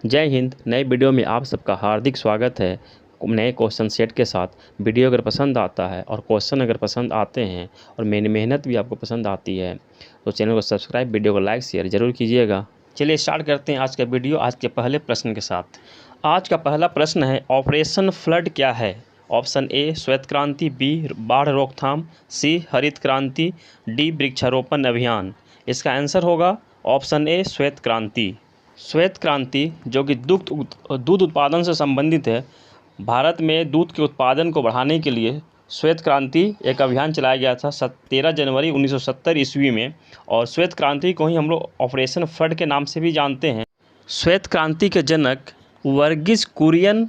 जय हिंद। नए वीडियो में आप सबका हार्दिक स्वागत है। नए क्वेश्चन सेट के साथ वीडियो अगर पसंद आता है और क्वेश्चन अगर पसंद आते हैं और मेरी मेहनत भी आपको पसंद आती है तो चैनल को सब्सक्राइब, वीडियो को लाइक शेयर ज़रूर कीजिएगा। चलिए स्टार्ट करते हैं आज का वीडियो आज के पहले प्रश्न के साथ। आज का पहला प्रश्न है, ऑपरेशन फ्लड क्या है? ऑप्शन ए श्वेत क्रांति, बी बाढ़ रोकथाम, सी हरित क्रांति, डी वृक्षारोपण अभियान। इसका आंसर होगा ऑप्शन ए श्वेत क्रांति। श्वेत क्रांति जो कि दूध उत्पादन से संबंधित है। भारत में दूध के उत्पादन को बढ़ाने के लिए श्वेत क्रांति एक अभियान चलाया गया था 13 जनवरी 1970 ईस्वी में, और श्वेत क्रांति को ही हम लोग ऑपरेशन फ्लड के नाम से भी जानते हैं। श्वेत क्रांति के जनक वर्गीस कुरियन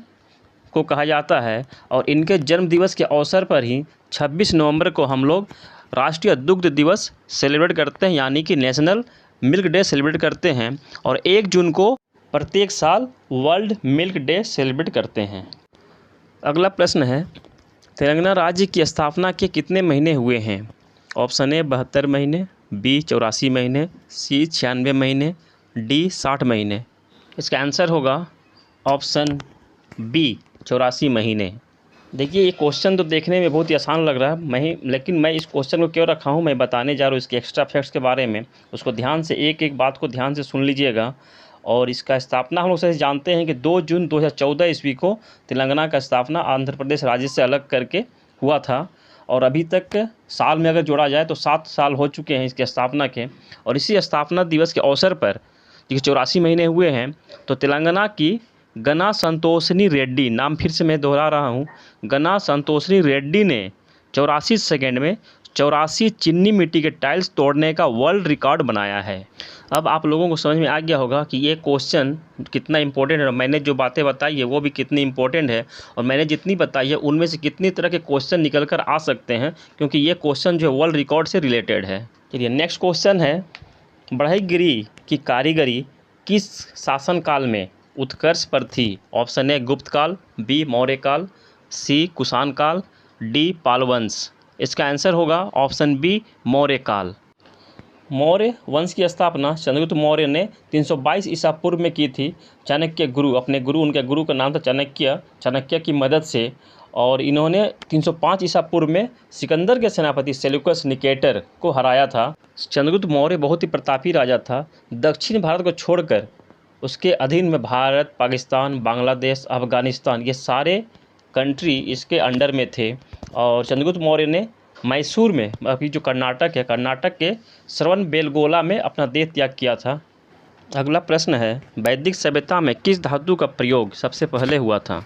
को कहा जाता है और इनके जन्म दिवस के अवसर पर ही 26 नवंबर को हम लोग राष्ट्रीय दुग्ध दिवस सेलिब्रेट करते हैं, यानी कि नेशनल मिल्क डे सेलिब्रेट करते हैं, और 1 जून को प्रत्येक साल वर्ल्ड मिल्क डे सेलिब्रेट करते हैं। अगला प्रश्न है, तेलंगाना राज्य की स्थापना के कितने महीने हुए हैं? ऑप्शन ए 72 महीने, बी 84 महीने, सी 96 महीने, डी 60 महीने। इसका आंसर होगा ऑप्शन बी 84 महीने। देखिए ये क्वेश्चन तो देखने में बहुत ही आसान लग रहा है, लेकिन मैं इस क्वेश्चन को क्यों रखा हूँ मैं बताने जा रहा हूँ इसके एक्स्ट्रा फैक्ट्स के बारे में। उसको ध्यान से एक एक बात को ध्यान से सुन लीजिएगा। और इसका स्थापना हम लोग से जानते हैं कि 2 जून 2014 ईस्वी को तेलंगाना का स्थापना आंध्र प्रदेश राज्य से अलग करके हुआ था, और अभी तक साल में अगर जोड़ा जाए तो 7 साल हो चुके हैं इसके स्थापना के। और इसी स्थापना दिवस के अवसर पर जो 84 महीने हुए हैं, तो तेलंगाना की गना संतोषिनी रेड्डी, नाम फिर से मैं दोहरा रहा हूँ, गना संतोषिनी रेड्डी ने 84 सेकेंड में 84 चीनी मिट्टी के टाइल्स तोड़ने का वर्ल्ड रिकॉर्ड बनाया है। अब आप लोगों को समझ में आ गया होगा कि ये क्वेश्चन कितना इंपॉर्टेंट है, और मैंने जो बातें बताई है वो भी कितनी इंपॉर्टेंट है, और मैंने जितनी बताई है उनमें से कितनी तरह के क्वेश्चन निकल कर आ सकते हैं, क्योंकि ये क्वेश्चन जो है वर्ल्ड रिकॉर्ड से रिलेटेड है। चलिए नेक्स्ट क्वेश्चन है, बढ़ईगिरी की कारीगरी किस शासनकाल में उत्कर्ष पर थी? ऑप्शन ए गुप्त काल, बी मौर्य काल, सी कुषाण काल, डी पाल वंश। इसका आंसर होगा ऑप्शन बी मौर्य काल। मौर्य वंश की स्थापना चंद्रगुप्त मौर्य ने 322 ईसा पूर्व में की थी। चाणक्य गुरु, उनके गुरु का नाम था चाणक्य की मदद से, और इन्होंने 305 ईसा पूर्व में सिकंदर के सेनापति सेल्यूकस निकेटर को हराया था। चंद्रगुप्त मौर्य बहुत ही प्रतापी राजा था। दक्षिण भारत को छोड़कर उसके अधीन में भारत, पाकिस्तान, बांग्लादेश, अफ़गानिस्तान, ये सारे कंट्री इसके अंडर में थे। और चंद्रगुप्त मौर्य ने मैसूर में, अभी जो कर्नाटक है, कर्नाटक के श्रवणबेलगोला में अपना देह त्याग किया था। अगला प्रश्न है, वैदिक सभ्यता में किस धातु का प्रयोग सबसे पहले हुआ था?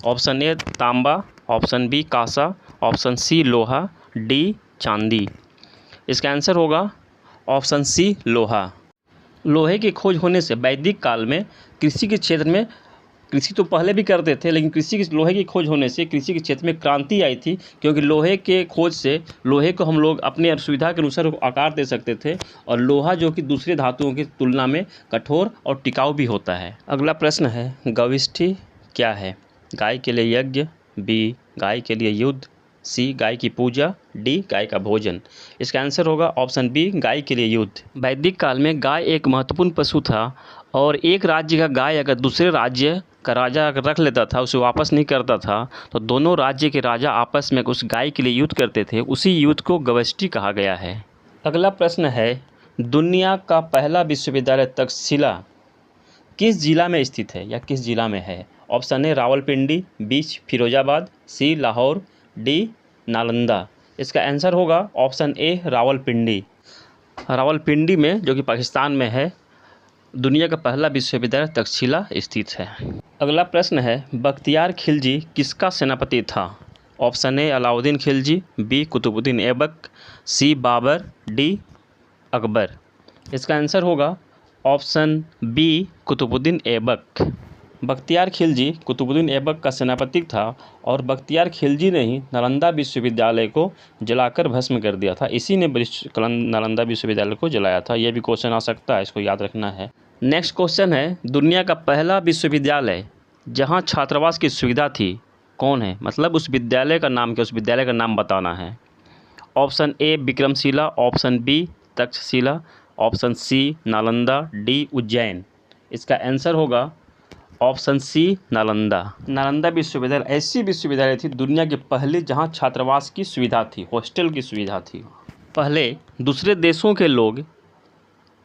ऑप्शन ए तांबा, ऑप्शन बी कांसा, ऑप्शन सी लोहा, डी चांदी। इसका आंसर होगा ऑप्शन सी लोहा। लोहे की खोज होने से वैदिक काल में कृषि के क्षेत्र में, कृषि तो पहले भी करते थे, लेकिन लोहे की खोज होने से कृषि के क्षेत्र में क्रांति आई थी, क्योंकि लोहे के खोज से लोहे को हम लोग अपने सुविधा के अनुसार आकार दे सकते थे, और लोहा जो कि दूसरे धातुओं की तुलना में कठोर और टिकाऊ भी होता है। अगला प्रश्न है, गविष्ठी क्या है? गाय के लिए यज्ञ, बी गाय के लिए युद्ध, सी गाय की पूजा, डी गाय का भोजन। इसका आंसर होगा ऑप्शन बी गाय के लिए युद्ध। वैदिक काल में गाय एक महत्वपूर्ण पशु था, और एक राज्य का गाय अगर दूसरे राज्य का राजा अगर रख लेता था, उसे वापस नहीं करता था, तो दोनों राज्य के राजा आपस में उस गाय के लिए युद्ध करते थे। उसी युद्ध को गविष्ठी कहा गया है। अगला प्रश्न है, दुनिया का पहला विश्वविद्यालय तक्षशिला किस जिला में स्थित है या किस जिला में है? Option A Rawalpindi, B Firozabad, C Lahore, D Nalanda. इसका आंसर होगा ऑप्शन ए रावलपिंडी। रावलपिंडी में, जो कि पाकिस्तान में है, दुनिया का पहला विश्वविद्यालय तक्षशिला स्थित है। अगला प्रश्न है, बख्तियार खिलजी किसका सेनापति था? Option A Alauddin Khilji, B Qutbuddin Aibak, C Babur, D Akbar. इसका आंसर होगा ऑप्शन बी कुतुबुद्दीन ऐबक। बख्तियार खिलजी कुतुबुद्दीन ऐबक का सेनापति था, और बख्तियार खिलजी ने ही नालंदा विश्वविद्यालय को जलाकर भस्म कर दिया था। इसी ने नालंदा विश्वविद्यालय को जलाया था। यह भी क्वेश्चन आ सकता है, इसको याद रखना है। नेक्स्ट क्वेश्चन है, दुनिया का पहला विश्वविद्यालय जहां छात्रावास की सुविधा थी कौन है? मतलब उस विद्यालय का नाम क्या, उस विद्यालय का नाम बताना है। Option A Vikramshila, option B Taxila, option C Nalanda, D Ujjain. इसका आंसर होगा ऑप्शन सी नालंदा। नालंदा विश्वविद्यालय ऐसी विश्वविद्यालय थी दुनिया की पहली जहां छात्रावास की सुविधा थी, हॉस्टल की सुविधा थी। पहले दूसरे देशों के लोग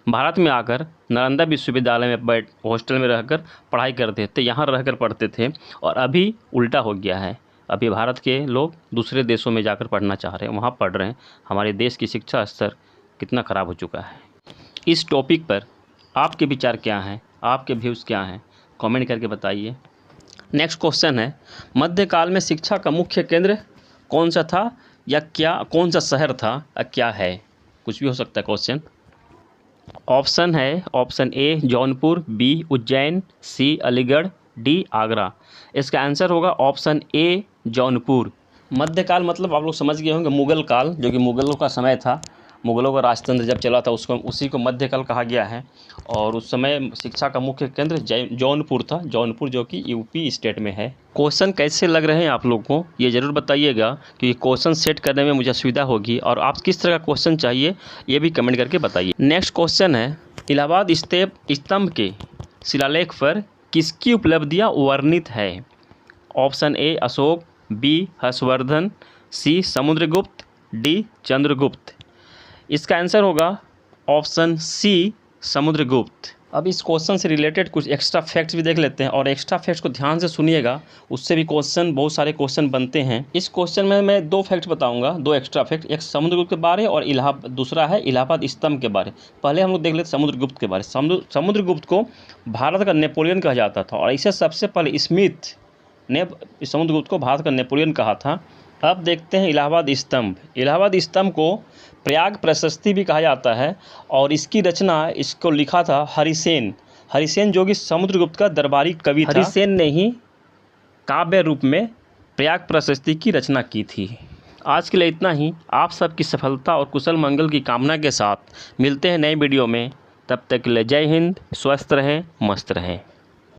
भारत में आकर नालंदा विश्वविद्यालय में हॉस्टल में रहकर पढ़ाई करते थे, यहाँ रहकर पढ़ते थे। और अभी उल्टा हो गया है, अभी भारत के लोग दूसरे देशों में जाकर पढ़ना चाह रहे हैं, वहाँ पढ़ रहे हैं। हमारे देश की शिक्षा स्तर कितना ख़राब हो चुका है। इस टॉपिक पर आपके विचार क्या हैं, आपके व्यूज़ क्या हैं, कमेंट करके बताइए। नेक्स्ट क्वेश्चन है, मध्यकाल में शिक्षा का मुख्य केंद्र कौन सा था या क्या, कौन सा शहर था या क्या है, कुछ भी हो सकता है क्वेश्चन। ऑप्शन है option A Jaunpur, B Ujjain, C Aligarh, D Agra. इसका आंसर होगा ऑप्शन ए जौनपुर। मध्यकाल मतलब आप लोग समझ गए होंगे मुग़ल काल, जो कि मुग़लों का समय था। मुग़लों का राजतंत्र जब चला था उसको उसी को मध्यकाल कहा गया है। और उस समय शिक्षा का मुख्य केंद्र जौनपुर था, जौनपुर जो कि यूपी स्टेट में है। क्वेश्चन कैसे लग रहे हैं आप लोग को ये ज़रूर बताइएगा, क्योंकि क्वेश्चन सेट करने में मुझे असुविधा होगी। और आप किस तरह का क्वेश्चन चाहिए ये भी कमेंट करके बताइए। नेक्स्ट क्वेश्चन है, इलाहाबाद स्तंभ के शिलालेख पर किसकी उपलब्धियाँ वर्णित है। Option A Ashoka, B Harshavardhana, C Samudragupta, D Chandragupta. इसका आंसर होगा ऑप्शन सी समुद्रगुप्त। अब इस क्वेश्चन से रिलेटेड कुछ एक्स्ट्रा फैक्ट्स भी देख लेते हैं, और एक्स्ट्रा फैक्ट्स को ध्यान से सुनिएगा, उससे भी क्वेश्चन बहुत सारे क्वेश्चन बनते हैं। इस क्वेश्चन में मैं 2 फैक्ट्स बताऊंगा, 2 एक्स्ट्रा फैक्ट, एक समुद्रगुप्त के बारे और दूसरा है इलाहाबाद स्तंभ के बारे। पहले हम लोग देख लेते समुद्रगुप्त के बारे। समुद्रगुप्त को भारत का नेपोलियन कहा जाता था, और इसे सबसे पहले स्मिथ ने समुद्रगुप्त को भारत का नेपोलियन कहा था। अब देखते हैं इलाहाबाद स्तंभ। इलाहाबाद स्तंभ को प्रयाग प्रशस्ति भी कहा जाता है, और इसकी रचना, इसको लिखा था हरिसेन। हरिसेन जो कि समुद्रगुप्त का दरबारी कवि था। हरिसेन ने ही काव्य रूप में प्रयाग प्रशस्ति की रचना की थी। आज के लिए इतना ही। आप सबकी सफलता और कुशल मंगल की कामना के साथ मिलते हैं नए वीडियो में। तब तक के लिए जय हिंद, स्वस्थ रहें, मस्त रहें।